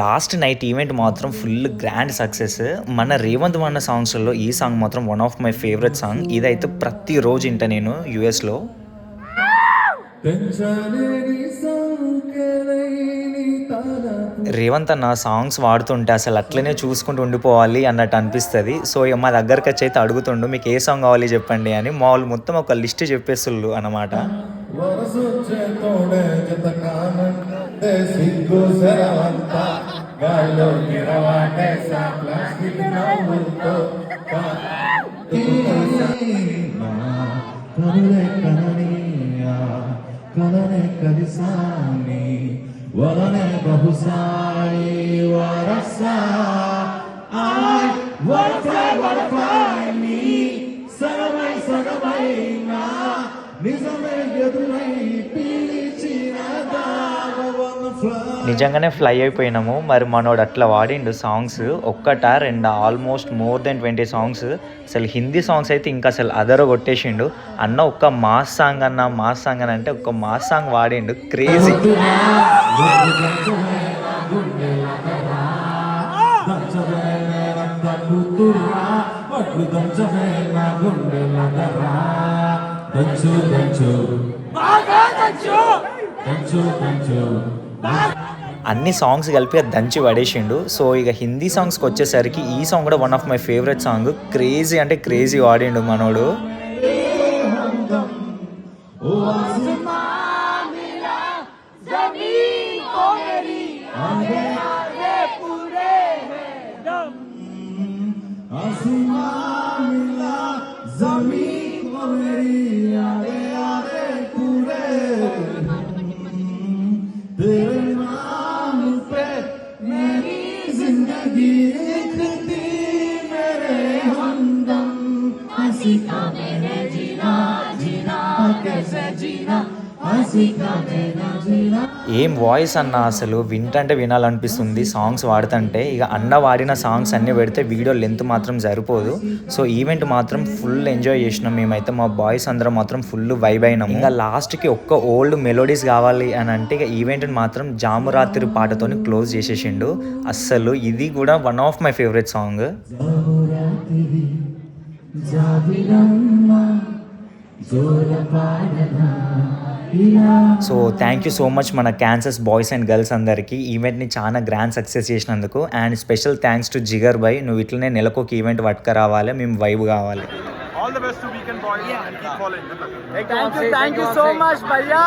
Last night event మాత్రం full grand success. మన రేవంత్ వన్న సాంగ్స్లో ఈ సాంగ్ మాత్రం one of my favourite song. ఇదైతే ప్రతిరోజు వింటా నేను యూఎస్లో. రేవంత్ అన్న సాంగ్స్ వాడుతుంటే అసలు అట్లనే చూసుకుంటూ ఉండిపోవాలి అన్నట్టు అనిపిస్తుంది. సో మా దగ్గరకు వచ్చి అయితే అడుగుతుండు మీకు ఏ సాంగ్ కావాలి చెప్పండి అని. మా వాళ్ళు మొత్తం ఒక లిస్ట్ చెప్పేస్తుళ్ళు అన్నమాట. కలనే కలిసాని వలనే బహుసాయి వరసా ఐ వరఫై నీ సగమై సగమై నా నిజమే ఎదురై పిలిచిన నిజంగానే ఫ్లై అయిపోయినాము. మరి మనోడు అట్లా వాడిండు సాంగ్స్. ఒక్కట రెండా ఆల్మోస్ట్ మోర్ దెన్ 20 సాంగ్స్. అసలు హిందీ సాంగ్స్ అయితే ఇంకా అసలు అదర కొట్టేసిండు అన్న. ఒక్క మాస్ సాంగ్ అన్న మాస్ సాంగ్ అని అంటే ఒక్క మాస్ సాంగ్ వాడిండు. క్రేజీ. అన్ని సాంగ్స్ కలిపి దంచి పడేసిండు. సో ఇక హిందీ సాంగ్స్కి వచ్చేసరికి ఈ సాంగ్ కూడా one of my favourite song. Crazy అంటే క్రేజీ వాడిండు మనోడు. ఏం వాయిస్ అన్న, అసలు వింటంటే వినాలనిపిస్తుంది సాంగ్స్ వాడుతుంటే. ఇక అన్న వాడిన సాంగ్స్ అన్నీ పెడితే వీడియో లెంత్ మాత్రం సరిపోదు. సో ఈవెంట్ మాత్రం ఫుల్ ఎంజాయ్ చేసినాం మేమైతే. మా బాయ్స్ అందరం మాత్రం ఫుల్ వైబ్ అయినాం. ఇంకా లాస్ట్కి ఒక్క ఓల్డ్ మెలోడీస్ కావాలి అని అంటే ఇక ఈవెంట్ని మాత్రం జామురాత్రి పాటతో క్లోజ్ చేసేసిండు. అస్సలు ఇది కూడా one of my favourite song. So thank you so much మన క్యాన్సస్ బాయ్స్ అండ్ గర్ల్స్ అందరికీ ఈవెంట్ని చాలా గ్రాండ్ సక్సెస్ చేసినందుకు. And special thanks to Jigar bhai. నువ్వు ఇట్లనే నెలకొక ఈవెంట్ పట్టుక రావాలి, మేము వైబ్ కావాలి. All the best to Weekend Boys and keep following. Good luck. Thank you so much, Bhaiya.